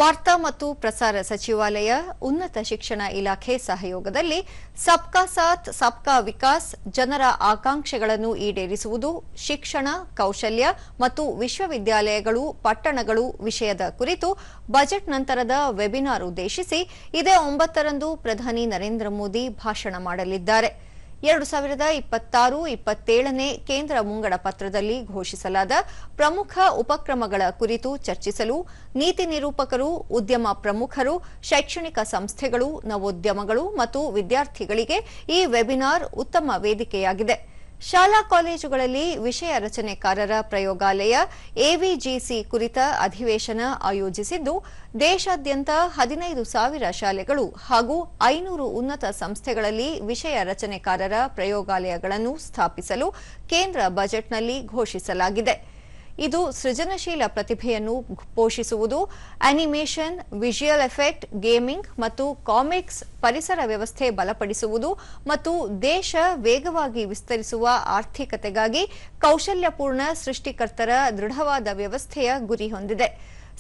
ವಾರ್ತಾ ಮತ್ತು ಪ್ರಸಾರ ಸಚಿವಾಲಯ ಉನ್ನತ ಶಿಕ್ಷಣ ಇಲಾಖೆ ಸಹಯೋಗದಲ್ಲಿ ಸಬ್ಕಾ ಸಾಥ್ ಸಬ್ಕಾ ವಿಕಾಸ್ ಜನರ ಆಕಾಂಕ್ಷೆಗಳನ್ನು ಈಡೇರಿಸುವುದು ಶಿಕ್ಷಣ ಕೌಶಲ್ಯ ಮತ್ತು ವಿಶ್ವವಿದ್ಯಾಲಯಗಳು ಪಟ್ಟಣಗಳು ವಿಷಯದ ಕುರಿತು ಬಜೆಟ್ ನಂತರದ ವೆಬಿನಾರ್ ಉದ್ದೇಶಿಸಿ ಇದೇ 9ರಂದು ಪ್ರಧಾನಿ ನರೇಂದ್ರ ಮೋದಿ ಭಾಷಣ ಮಾಡಲಿದ್ದಾರೆ. 2026-27ನೇ ಕೇಂದ್ರ ಮುಂಗಡ ಪತ್ರದಲ್ಲಿ ಘೋಷಿಸಲಾದ ಪ್ರಮುಖ ಉಪಕ್ರಮಗಳ ಕುರಿತು ಚರ್ಚಿಸಲು ನೀತಿ ನಿರೂಪಕರು, ಉದ್ಯಮ ಪ್ರಮುಖರು, ಶೈಕ್ಷಣಿಕ ಸಂಸ್ಥೆಗಳು, ನವೋದ್ಯಮಗಳು ಮತ್ತು ವಿದ್ಯಾರ್ಥಿಗಳಿಗೆ ಈ ವೆಬಿನಾರ್ ಉತ್ತಮ ವೇದಿಕೆಯಾಗಿದೆ. ಶಾಲಾ ಕಾಲೇಜುಗಳಲ್ಲಿ ವಿಷಯ ರಚನೆಕಾರರ ಪ್ರಯೋಗಾಲಯ ಎವಿಜಿಸಿ ಕುರಿತ ಅಧಿವೇಶನ ಆಯೋಜಿಸಿದ್ದು, ದೇಶಾದ್ಯಂತ 15,000 ಶಾಲೆಗಳು ಹಾಗೂ 500 ಉನ್ನತ ಸಂಸ್ಥೆಗಳಲ್ಲಿ ವಿಷಯ ರಚನೆಕಾರರ ಪ್ರಯೋಗಾಲಯಗಳನ್ನು ಸ್ಥಾಪಿಸಲು ಕೇಂದ್ರ ಬಜೆಟ್ನಲ್ಲಿ ಘೋಷಿಸಲಾಗಿದೆ. ಇದು ಸೃಜನಶೀಲ ಪ್ರತಿಭೆಯನ್ನು ಪೋಷಿಸುವುದು, ಅನಿಮೇಷನ್, ವಿಜುಯಲ್ ಎಫೆಕ್ಟ್, ಗೇಮಿಂಗ್ ಮತ್ತು ಕಾಮಿಕ್ಸ್, ಪರಿಸರ ವ್ಯವಸ್ಥೆ ಬಲಪಡಿಸುವುದು ಮತ್ತು ದೇಶ ವೇಗವಾಗಿ ವಿಸ್ತರಿಸುವ ಆರ್ಥಿಕತೆಗಾಗಿ ಕೌಶಲ್ಯಪೂರ್ಣ ಸೃಷ್ಟಿಕರ್ತರ ದೃಢವಾದ ವ್ಯವಸ್ಥೆಯ ಗುರಿ ಹೊಂದಿದೆ.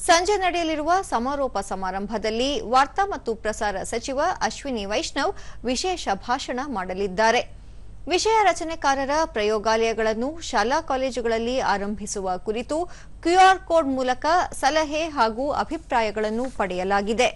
ಸಂಜೆ ನಡೆಯಲಿರುವ ಸಮಾರೋಪ ಸಮಾರಂಭದಲ್ಲಿ ವಾರ್ತಾ ಮತ್ತು ಪ್ರಸಾರ ಸಚಿವ ಅಶ್ವಿನಿ ವೈಷ್ಣವ್ ವಿಶೇಷ ಭಾಷಣ ಮಾಡಲಿದ್ದಾರೆ. ವಿಷಯ ರಚನೆಕಾರರ ಪ್ರಯೋಗಾಲಯಗಳನ್ನು ಶಾಲಾ ಕಾಲೇಜುಗಳಲ್ಲಿ ಆರಂಭಿಸುವ ಕುರಿತು ಕ್ಯೂಆರ್ ಕೋಡ್ ಮೂಲಕ ಸಲಹೆ ಹಾಗೂ ಅಭಿಪ್ರಾಯಗಳನ್ನು ಪಡೆಯಲಾಗಿದೆ.